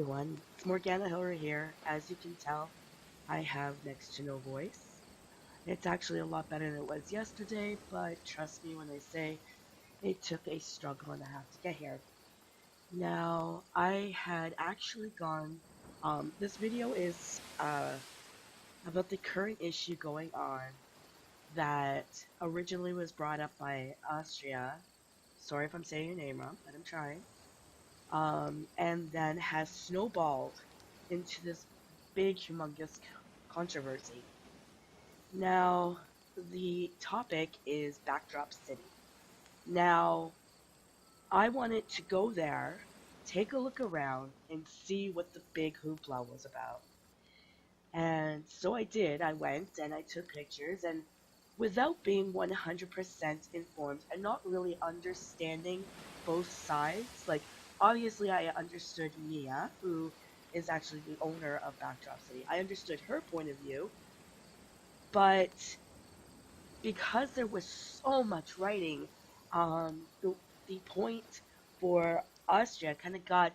everyone, it's Morgana Hilra here. As you can tell, I have next to no voice. It's actually a lot better than it was yesterday, but trust me when I say it took a struggle and a half to get here. Now, I had actually gone, this video is about the current issue going on that originally was brought up by Austria. Sorry if I'm saying your name wrong, but I'm trying. And then has snowballed into this big, humongous controversy. Now, the topic is Backdrop City. Now, I wanted to go there, take a look around, and see what the big hoopla was about. And so I did. I went and I took pictures, and without being 100% informed and not really understanding both sides, like, obviously I understood Mia, who is actually the owner of Backdrop City. I understood her point of view, but because there was so much writing, the point for Austria kind of got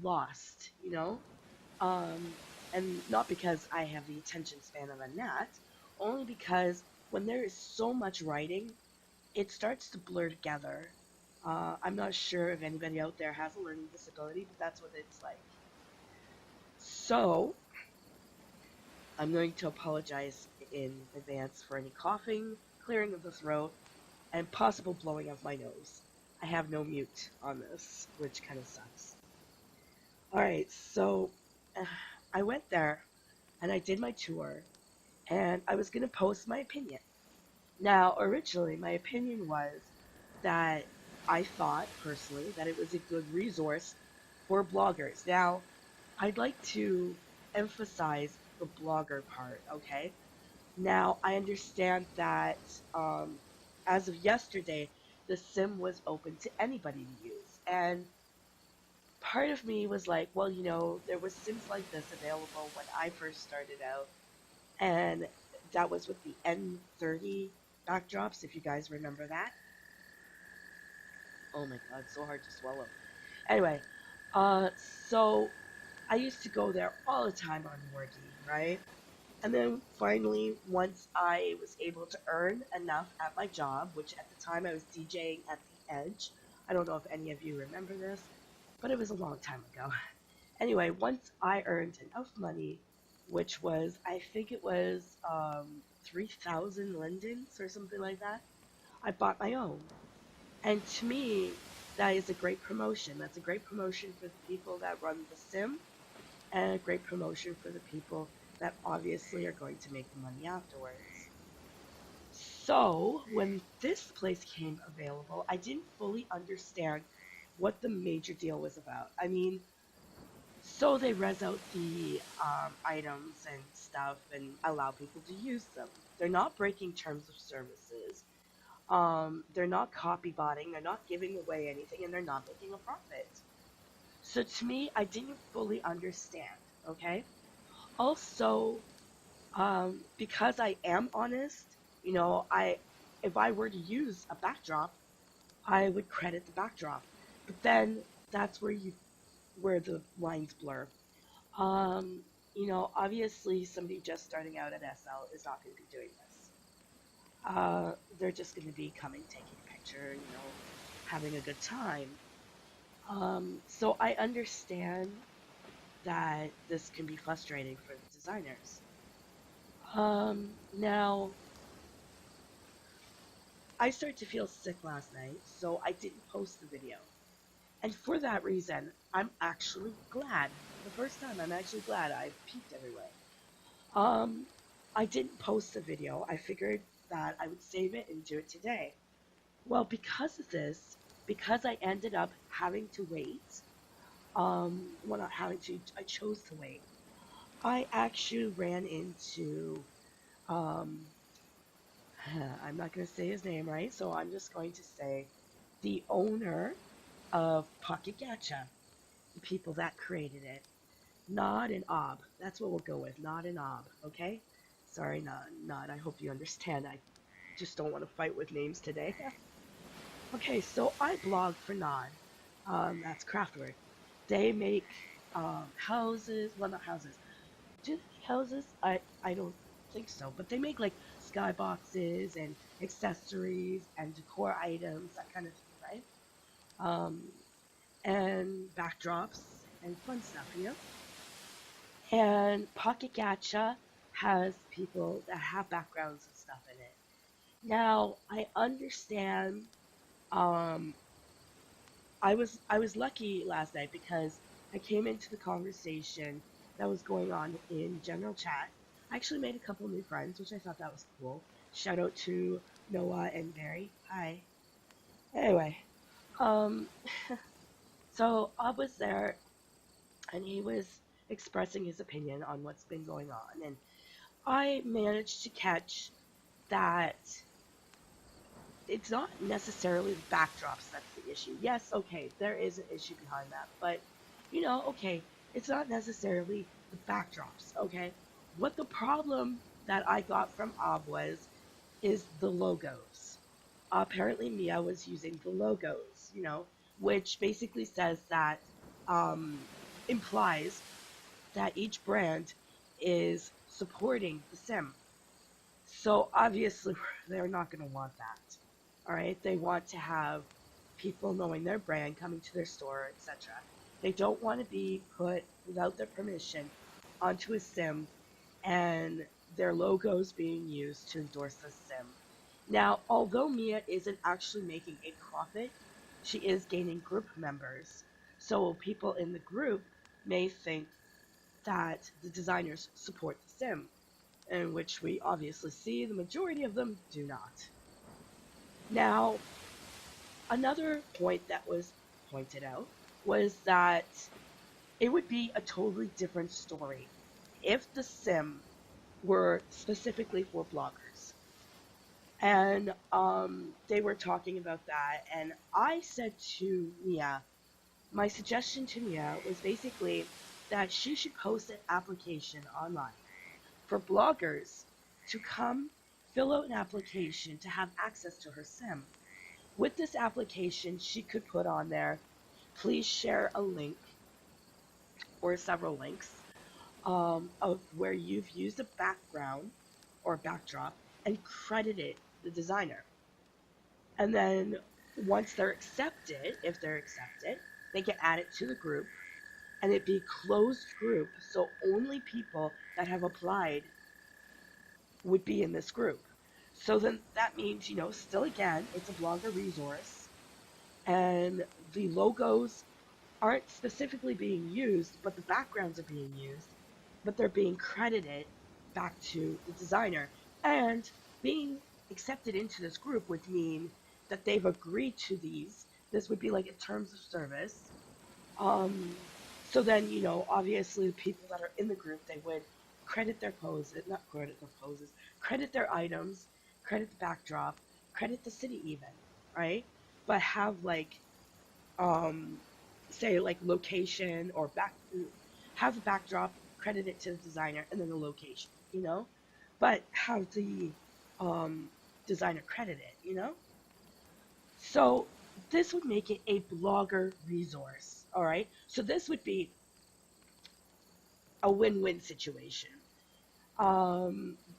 lost, you know? Um, and not because I have the attention span of a gnat, only because when there is so much writing, it starts to blur together. I'm not sure if anybody out there has a learning disability, but that's what it's like. So, I'm going to apologize in advance for any coughing, clearing of the throat, and possible blowing of my nose. I have no mute on this, which kind of sucks. Alright, so uh, I went there and I did my tour, and I was going to post my opinion. Now, originally, my opinion was that I thought, personally, that it was a good resource for bloggers. Now, I'd like to emphasize the blogger part, okay? Now, I understand that as of yesterday, the sim was open to anybody to use. And part of me was like, well, there was sims like this available when I first started out. And that was with the N30 backdrops, if you guys remember that. Oh my god, so hard to swallow. Anyway, uh, so I used to go there all the time on Morgie, right? And then finally, once I was able to earn enough at my job, which at the time I was DJing at the Edge. I don't know if any of you remember this, but it was a long time ago. Anyway, once I earned enough money, which was, I think it was 3,000 lindens or something like that, I bought my own. And to me, that is a great promotion. That's a great promotion for the people that run the sim, and a great promotion for the people that obviously are going to make the money afterwards. So, when this place came available, I didn't fully understand what the major deal was about. I mean, so they res out the items and stuff and allow people to use them. They're not breaking terms of services. They're not copy botting. They're not giving away anything, and they're not making a profit. So to me, I didn't fully understand. Okay. Also, because I am honest, I if I were to use a backdrop, I would credit the backdrop. But then that's where the lines blur. Um, obviously somebody just starting out at SL is not going to be doing this. They're just going to be coming, taking a picture, having a good time. So I understand that this can be frustrating for the designers. Now I started to feel sick last night, so I didn't post the video. And for that reason, I'm actually glad. For the first time, I'm actually glad I peaked everywhere. Um, I didn't post the video. I figured that I would save it and do it today. Well, because of this, because I ended up having to wait, well, not having to, I chose to wait. I actually ran into, um, I'm not going to say his name right, so I'm just going to say the owner of Pocket Gacha, the people that created it. Nod and Ob. That's what we'll go with. Nod and Ob, okay? Sorry, Nod. I hope you understand. I just don't want to fight with names today. Okay, so I blog for Nod. That's Craftwork. They make houses. Well, not houses. Do they make houses? I don't think so. But they make like skyboxes and accessories and decor items, that kind of thing, right? Um, and backdrops and fun stuff, you know? And Pocket Gacha has people that have backgrounds and stuff in it. Now, I understand. Um, I was lucky last night because I came into the conversation that was going on in general chat. I actually made a couple new friends, which I thought that was cool. Shout out to Noah and Barry. Hi. Anyway, um, so I was there and he was expressing his opinion on what's been going on, and I managed to catch that it's not necessarily the backdrops that's the issue. Yes, okay, there is an issue behind that, but okay, it's not necessarily the backdrops, okay? What the problem that I got from Ob was is the logos. Apparently Mia was using the logos, which basically says that um implies that each brand is supporting the sim. So obviously, they're not going to want that. All right, they want to have people knowing their brand, coming to their store, etc. They don't want to be put without their permission onto a sim and their logos being used to endorse the sim. Now, although Mia isn't actually making a profit, she is gaining group members. So people in the group may think that the designers support the sim, in which we obviously see the majority of them do not. Now, another point that was pointed out was that it would be a totally different story if the sim were specifically for bloggers. And they were talking about that, and I said to Mia, my suggestion to Mia was basically that she should post an application online for bloggers to come fill out an application to have access to her sim. With this application, she could put on there, please share a link or several links of where you've used a background or backdrop and credited the designer. And then once they're accepted, if they're accepted, they get added to the group and it be closed group, so only people that have applied would be in this group. So then that means, still again, it's a blogger resource and the logos aren't specifically being used, but the backgrounds are being used, but they're being credited back to the designer. And being accepted into this group would mean that they've agreed to these. This would be like a terms of service. Um, so then, obviously the people that are in the group, they would credit their poses, not credit their poses, credit their items, credit the backdrop, credit the city even, right? But have like, um, say like location or have the backdrop, credit it to the designer, and then the location. But have the um, designer credit it. So this would make it a blogger resource. All right. So this would be a win-win situation.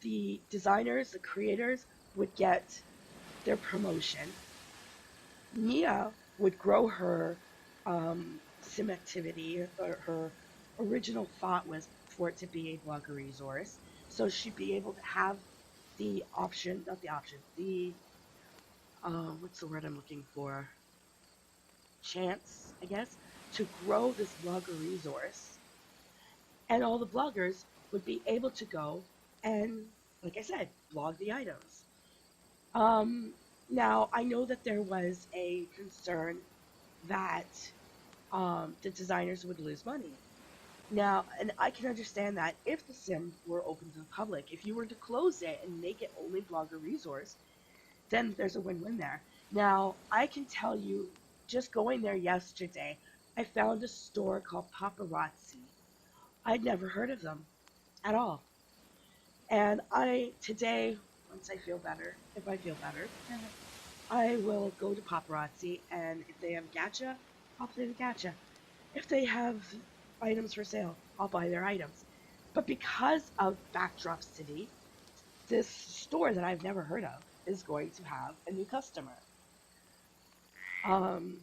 The designers, the creators would get their promotion. Mia would grow her sim activity. Her original thought was for it to be a blogger resource. So she'd be able to have the option, not the option, the, what's the word I'm looking for? Chance, I guess, to grow this blogger resource. And all the bloggers would be able to go and, like I said, blog the items. Um, Now, I know that there was a concern that the designers would lose money. Now, and I can understand that if the sim were open to the public, if you were to close it and make it only blogger resource, then there's a win-win there. Now, I can tell you, just going there yesterday, I found a store called Paparazzi. I'd never heard of them at all. And today, once I feel better, if I feel better, I will go to Paparazzi, and if they have gacha, I'll play the gacha. If they have items for sale. I'll buy their items. But because of Backdrop City, this store that I've never heard of is going to have a new customer. Um,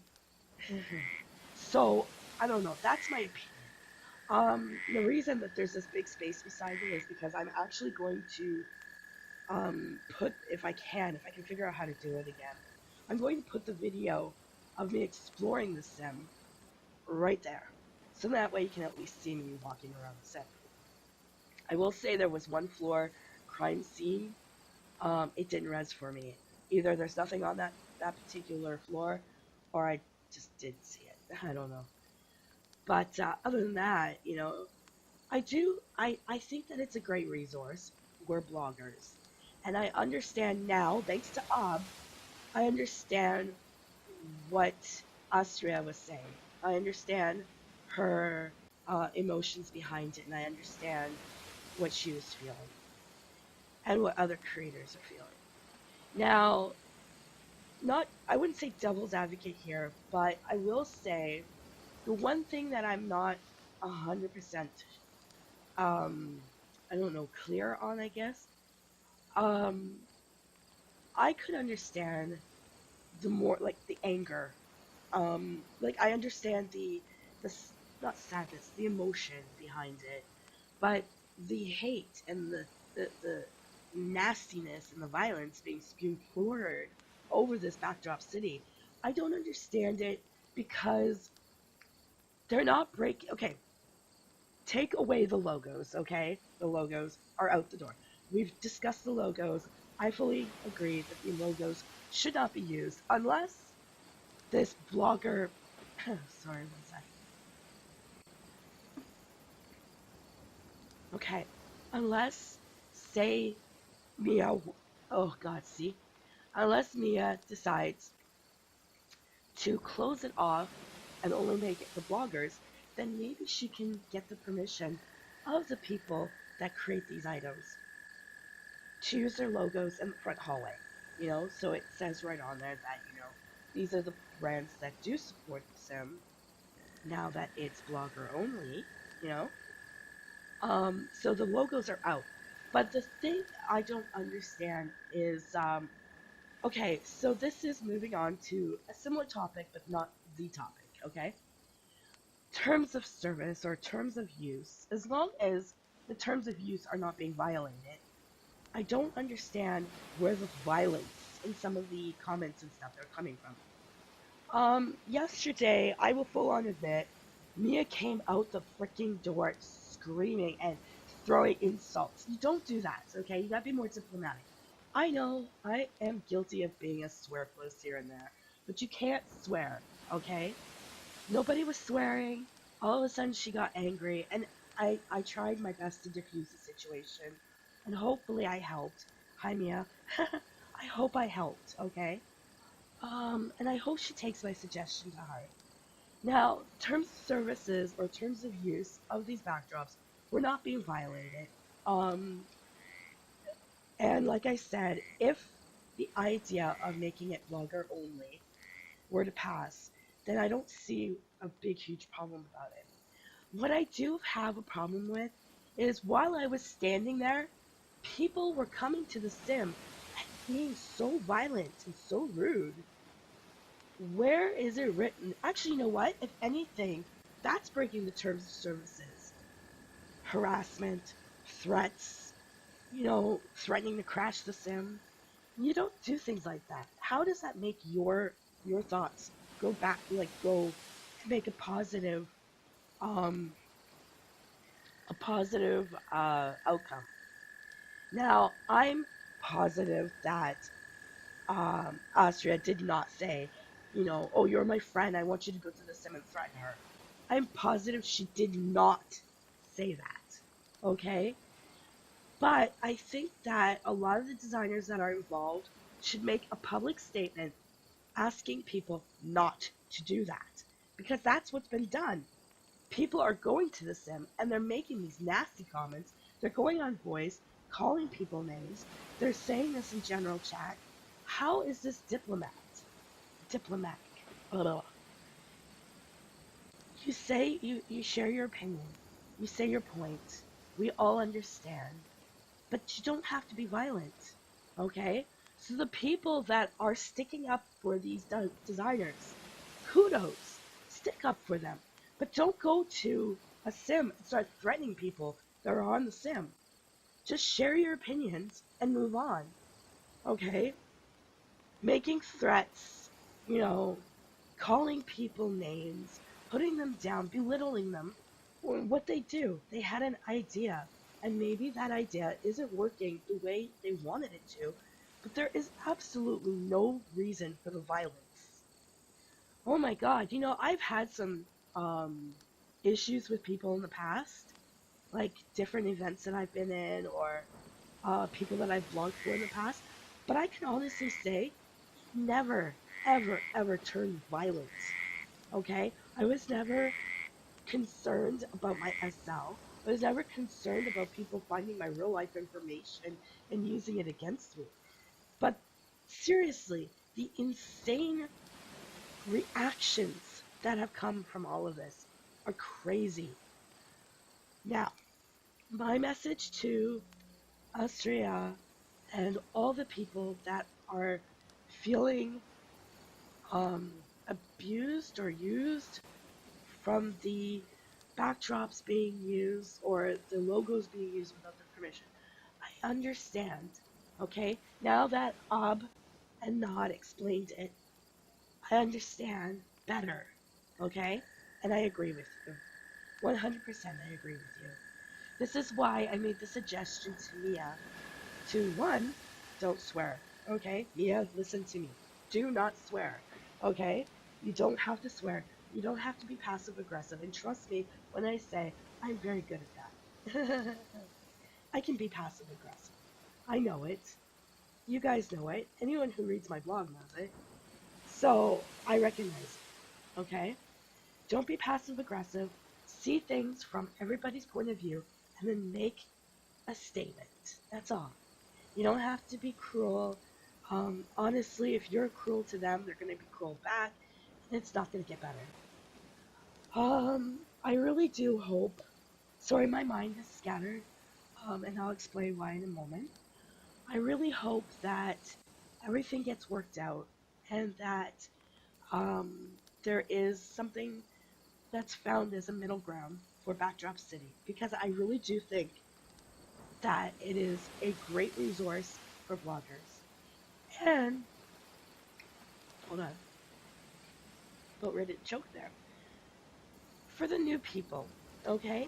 so I don't know. That's my opinion. The reason that there's this big space beside me is because I'm actually going to put, if I can figure out how to do it again, I'm going to put the video of me exploring the sim right there. So that way you can at least see me walking around the sim. I will say there was one floor crime scene. It didn't res for me. Either there's nothing on that particular floor, or I just didn't see it. I don't know. But other than that, I think that it's a great resource. We're bloggers. And I understand now, thanks to I understand what Astria was saying. I understand her emotions behind it, and I understand what she was feeling and what other creators are feeling. Now, not I wouldn't say devil's advocate here, but I will say the one thing that I'm not 100% um I don't know clear on, I guess. Um I could understand the more like the anger. Like I understand the not sadness, the emotion behind it, but the hate and the nastiness and the violence being spewed forward over this backdrop city. I don't understand it because they're not breaking. Okay, take away the logos. Okay, the logos are out the door. We've discussed the logos. I fully agree that the logos should not be used unless this blogger. Sorry, one sec. Okay, unless say Mia. Oh God, see, unless Mia decides to close it off and only make it for bloggers, then maybe she can get the permission of the people that create these items to use their logos in the front hallway. So it says right on there that, these are the brands that do support the sim now that it's blogger only, you know. So the logos are out. But the thing I don't understand is, okay, so this is moving on to a similar topic, but not the topic, okay? Terms of service or terms of use, as long as the terms of use are not being violated, I don't understand where the violence in some of the comments and stuff are coming from. Yesterday, I will full on admit, Mia came out the freaking door screaming and throwing insults. You don't do that, okay? You gotta be more diplomatic. I know I am guilty of being a swear close here and there, but you can't swear, okay? Nobody was swearing. All of a sudden, she got angry, and I tried my best to diffuse the situation, and hopefully I helped. Hi, Mia. I hope I helped, okay? And I hope she takes my suggestion to heart. Now, terms of services or terms of use of these backdrops were not being violated. Um, and like I said, if the idea of making it blogger only were to pass, then I don't see a big, huge problem about it. What I do have a problem with is while I was standing there, people were coming to the sim and being so violent and so rude. Where is it written? Actually, you know what? If anything, that's breaking the terms of services. Harassment, threats, threatening to crash the sim. You don't do things like that. How does that make your thoughts go back, like go to make um a positive outcome? Now, I'm positive that Austria did not say, oh, you're my friend, I want you to go to the sim and threaten her. I'm positive she did not say that. Okay? But I think that a lot of the designers that are involved should make a public statement asking people not to do that. Because that's what's been done. People are going to the sim and they're making these nasty comments. They're going on voice, calling people names. They're saying this in general chat. How is this diplomatic? Ugh. you share your opinion, you say your point. We all understand, but you don't have to be violent, okay? So the people that are sticking up for these designers, kudos, stick up for them, but don't go to a sim and start threatening people that are on the sim. Just share your opinions and move on, okay? Making threats, you know, calling people names, putting them down, belittling them. What they do, they had an idea, and maybe that idea isn't working the way they wanted it to, but there is absolutely no reason for the violence. Oh my god, I've had some um, issues with people in the past, like different events that I've been in or people that I've vlogged for in the past, but I can honestly say never, ever, ever turned violent. Okay? I was never concerned about my SL. I was never concerned about people finding my real life information and using it against me. But seriously, the insane reactions that have come from all of this are crazy. Now, my message to Austria and all the people that are feeling abused or used from the backdrops being used or the logos being used without their permission. I understand. Okay? Now that and Nod explained it, I understand better. Okay? And I agree with you. 100% I agree with you. This is why I made the suggestion to Mia to one, don't swear. Okay? Mia, listen to me. Do not swear. Okay? You don't have to swear. You don't have to be passive aggressive. And trust me when I say I'm very good at that. I can be passive aggressive. I know it. You guys know it. Anyone who reads my blog knows it. So I recognize it. Okay? Don't be passive aggressive. See things from everybody's point of view and then make a statement. That's all. You don't have to be cruel. Honestly, if you're cruel to them, they're going to be cruel back, and it's not going to get better. I really do hope. Sorry, my mind is scattered, and I'll explain why in a moment. I really hope that everything gets worked out, and that there is something that's found as a middle ground for Backdrop City, because I really do think that it is a great resource for bloggers. And hold on, about ready to choke there. For the new people, okay?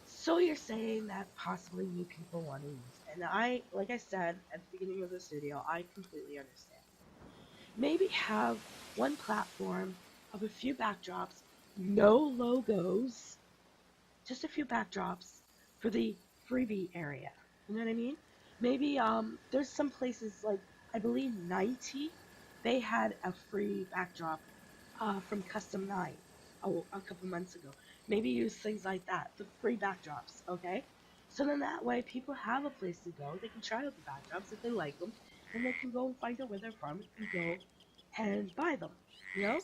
So you're saying that possibly new people want to use, and like I said at the beginning of this video, I completely understand. Maybe have one platform of a few backdrops, no logos, just a few backdrops for the freebie area. You know what I mean? Maybe there's some places like I believe 90, they had a free backdrop from Custom 9 a couple months ago. Maybe use things like that, the free backdrops, okay? So then that way people have a place to go. They can try out the backdrops if they like them, and they can go and find out where they're from and go and buy them, you know?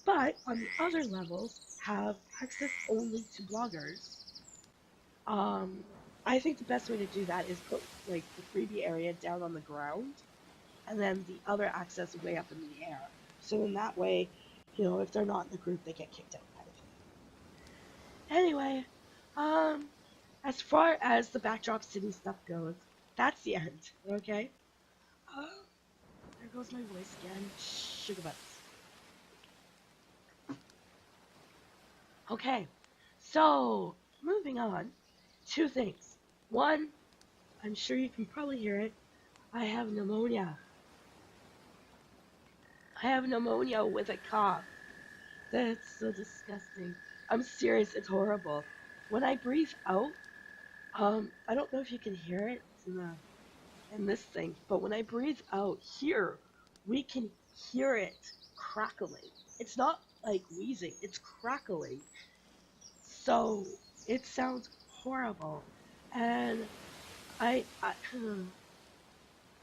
But on the other levels, have access only to bloggers. Um, I think the best way to do that is put like the freebie area down on the ground, and then the other access way up in the air. So in that way, if they're not in the group, they get kicked out, kind of thing. Anyway, um, as far as the Backdrop City stuff goes, that's the end. Okay. Uh, there goes my voice again. Sugar butts. Okay. So moving on. Two things. One, I'm sure you can probably hear it. I have pneumonia. I have pneumonia with a cough. That's so disgusting. I'm serious, it's horrible. When I breathe out, I don't know if you can hear it in this thing, but when I breathe out here, we can hear it crackling. It's not like wheezing, it's crackling. So it sounds horrible. And I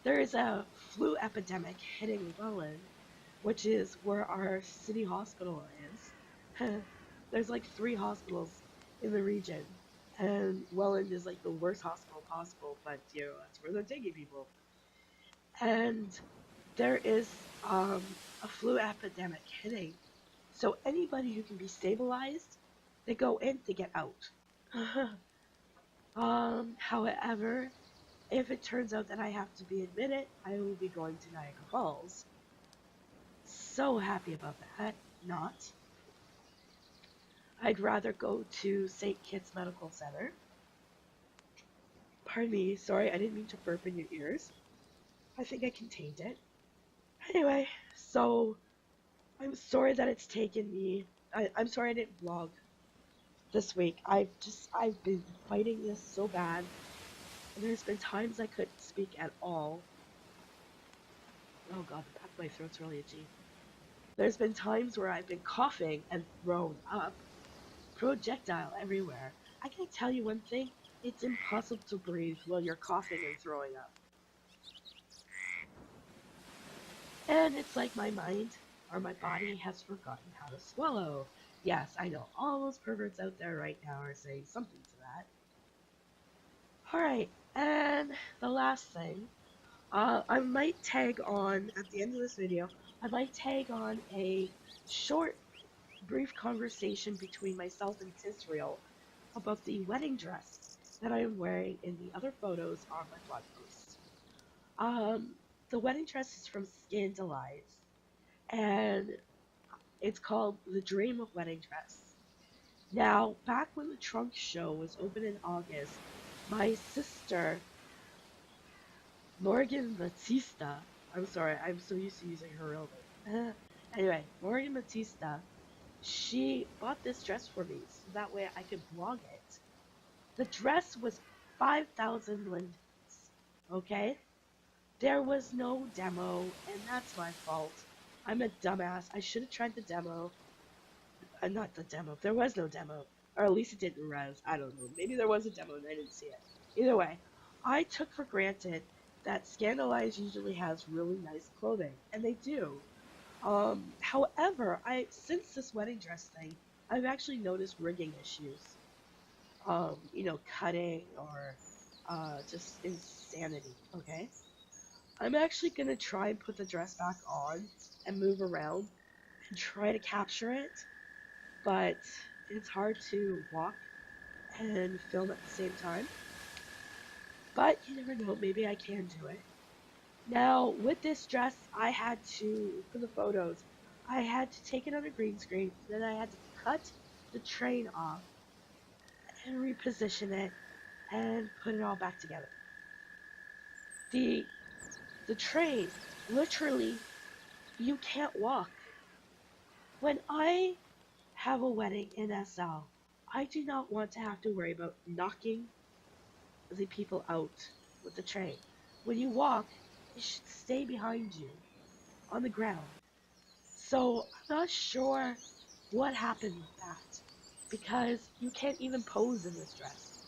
there is a flu epidemic hitting Welland, which is where our city hospital is. There's like 3 hospitals in the region, and Welland is like the worst hospital possible, but that's where they're taking people. And there is a flu epidemic hitting. So anybody who can be stabilized, they go in, they get out. However, if it turns out that I have to be admitted, I will be going to Niagara Falls. So happy about that. Not. I'd rather go to St. Kitts Medical Center. Pardon me, sorry, I didn't mean to burp in your ears. I think I contained it. Anyway, so I'm sorry that it's taken me. I'm sorry I didn't vlog this week. I've been fighting this so bad, and there's been times I couldn't speak at all. Oh god, the back of my throat's really itchy. There's been times where I've been coughing and thrown up, projectile everywhere. I can tell you one thing, it's impossible to breathe while you're coughing and throwing up. And it's like my mind or my body has forgotten how to swallow. Yes, I know all those perverts out there right now are saying something to that. Alright, and the last thing, I might tag on, at the end of this video, I might tag on a short, brief conversation between myself and Tisrael about the wedding dress that I am wearing in the other photos on my blog post. Um, the wedding dress is from Scandalize, and it's called The Dream of Wedding Dress. Now, back when the trunk show was open in August, my sister, Morgan Batista, I'm sorry, I'm so used to using her real name. Anyway, Morgan Batista, she bought this dress for me so that way I could vlog it. The dress was 5,000 lindens, okay? There was no demo, and that's my fault. I'm a dumbass. I should have tried the demo. Not the demo. There was no demo. Or at least it didn't res. I don't know. Maybe there was a demo and I didn't see it. Either way, I took for granted that Scandalize usually has really nice clothing. And they do. However, since this wedding dress thing, I've actually noticed rigging issues. Cutting or just insanity, okay? I'm actually gonna try and put the dress back on and move around and try to capture it, but it's hard to walk and film at the same time. But you never know, maybe I can do it. Now, with this dress, I had to, for the photos, I had to take it on a green screen, then I had to cut the train off and reposition it and put it all back together. The the train, literally, you can't walk. When I have a wedding in SL, I do not want to have to worry about knocking the people out with the train. When you walk, it should stay behind you on the ground. So I'm not sure what happened with that because you can't even pose in this dress.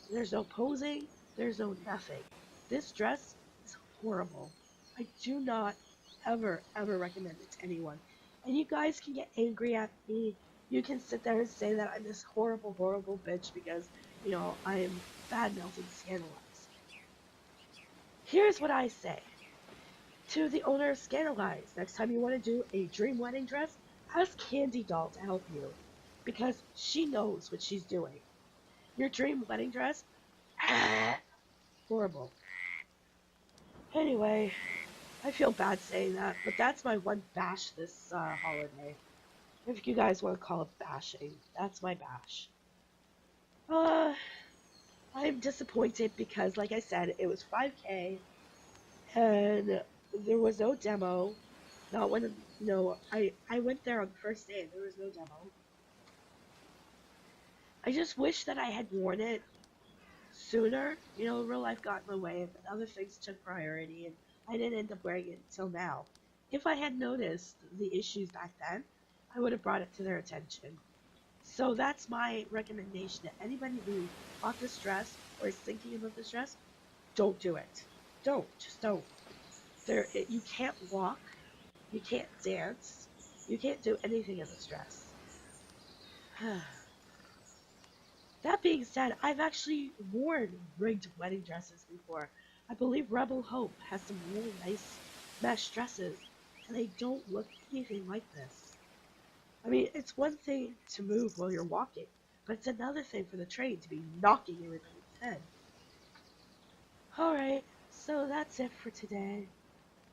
There's no posing, there's no nothing. This dress is horrible. I do not ever recommend it to anyone. And you guys can get angry at me. You can sit there and say that I'm this horrible bitch because, I am bad mouthing Scandalize. Here's what I say to the owner of Scandalize. Next time you want to do a dream wedding dress, ask Candy Doll to help you because she knows what she's doing. Your dream wedding dress? Horrible. Anyway, I feel bad saying that, but that's my one bash this holiday. If you guys want to call it bashing, that's my bash. Uh, I'm disappointed because, like I said, it was 5K, and there was no demo. Not when, I went there on the first day and there was no demo. I just wish that I had worn it sooner. Real life got in the way and other things took priority and I didn't end up wearing it until now. If I had noticed the issues back then, I would have brought it to their attention. So that's my recommendation to anybody who bought this dress or is thinking about this dress. Don't do it. Just don't. You can't walk, you can't dance, you can't do anything in this dress. That being said, I've actually worn rigged wedding dresses before. I believe Rebel Hope has some really nice mesh dresses, and they don't look anything like this. I mean, it's one thing to move while you're walking, but it's another thing for the train to be knocking everybody's head. Alright, so that's it for today.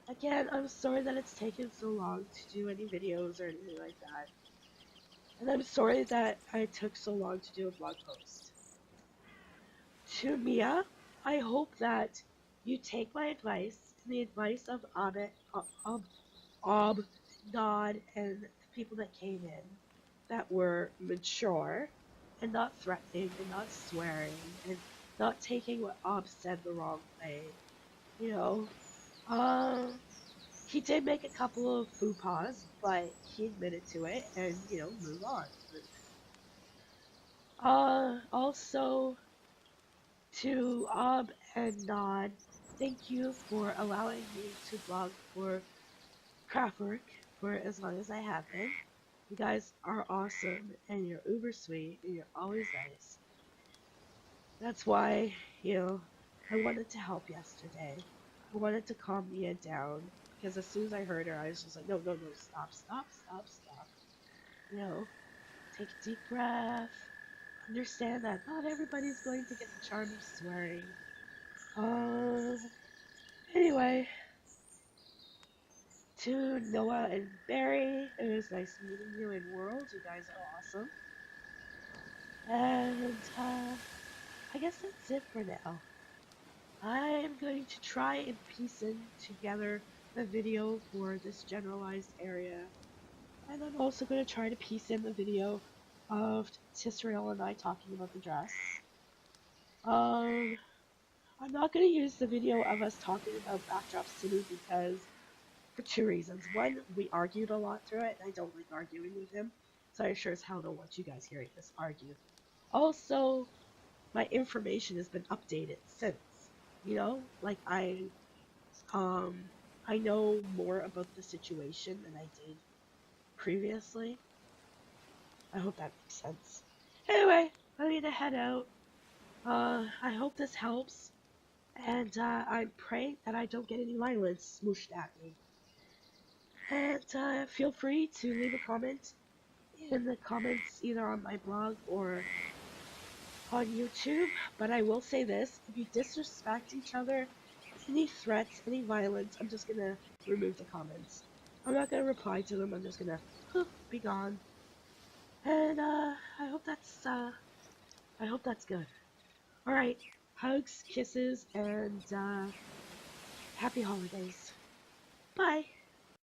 Again, I'm sorry that it's taken so long to do any videos or anything like that. And I'm sorry that I took so long to do a blog post. To Mia, I hope that you take my advice and the advice of Ob, Nod, and the people that came in that were mature and not threatening and not swearing and not taking what Ob said the wrong way. You know, uh, he did make a couple of faux pas, but he admitted to it and, move on. Also, to Ob and Nod, thank you for allowing me to blog for Craftwork for as long as I have been. You guys are awesome, and you're uber sweet, and you're always nice. That's why, I wanted to help yesterday. I wanted to calm Mia down, because as soon as I heard her, I was just like, no, no, no, stop, stop, stop, stop. You know, take a deep breath. Understand that not everybody's going to get the charm of swearing. Uh, anyway, to Noah and Barry, it was nice meeting you in World. You guys are awesome. And I guess that's it for now. I am going to try and piece in together the video for this generalized area. And I'm also going to try to piece in the video of Tisrael and I talking about the dress. Um, I'm not going to use the video of us talking about Backdrop City because for two reasons. One, we argued a lot through it, and I don't like arguing with him, so I sure as hell don't want you guys hearing us argue. Also, my information has been updated since. Like um I know more about the situation than I did previously. I hope that makes sense. Anyway, I need to head out. I hope this helps, and I'm praying that I don't get any violence smooshed at me. And feel free to leave a comment in the comments either on my blog or on YouTube. But I will say this, if you disrespect each other, any threats, any violence, I'm just gonna remove the comments. I'm not gonna reply to them, I'm just gonna be gone. And I hope that's good. Alright, hugs, kisses, and happy holidays. Bye.